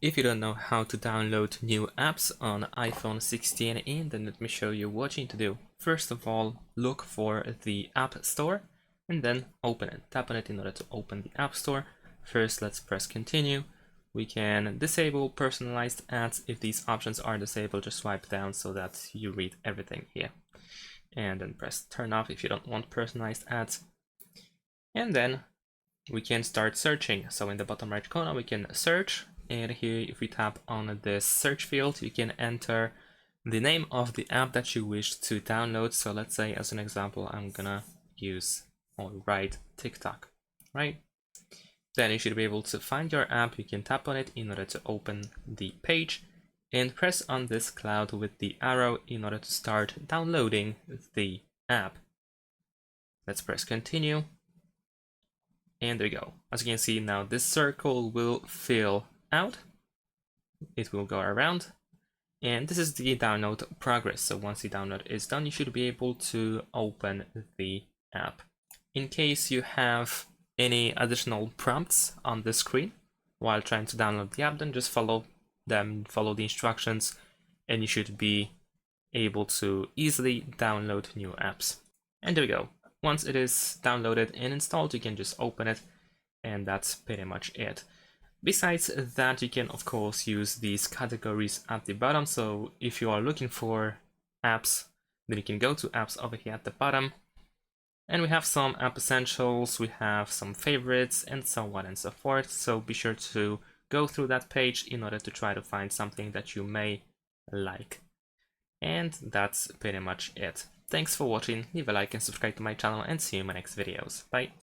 If you don't know how to download new apps on iPhone 16e, then let me show you what you need to do. First of all, look for the App Store and then open it. Tap on it in order to open the App Store. First, let's press continue. We can disable personalized ads. If these options are disabled, just swipe down so that you read everything here. And then press turn off if you don't want personalized ads. And then we can start searching. So in the bottom right corner, we can search. And here, if we tap on this search field, you can enter the name of the app that you wish to download. So let's say, as an example, I'm gonna use or write TikTok, right? Then you should be able to find your app. You can tap on it in order to open the page and press on this cloud with the arrow in order to start downloading the app. Let's press continue. And there you go. As you can see now, this circle will fill out. It will go around. And this is the download progress. So once the download is done, you should be able to open the app. In case you have any additional prompts on the screen while trying to download the app, then just follow them, follow the instructions, and you should be able to easily download new apps. And there we go. Once it is downloaded and installed, you can just open it, and that's pretty much it. Besides that, you can of course use these categories at the bottom. So if you are looking for apps, then you can go to apps over here at the bottom. And we have some app essentials, we have some favorites, and so on and so forth. So be sure to go through that page in order to try to find something that you may like. And that's pretty much it. Thanks for watching, leave a like and subscribe to my channel, and see you in my next videos. Bye!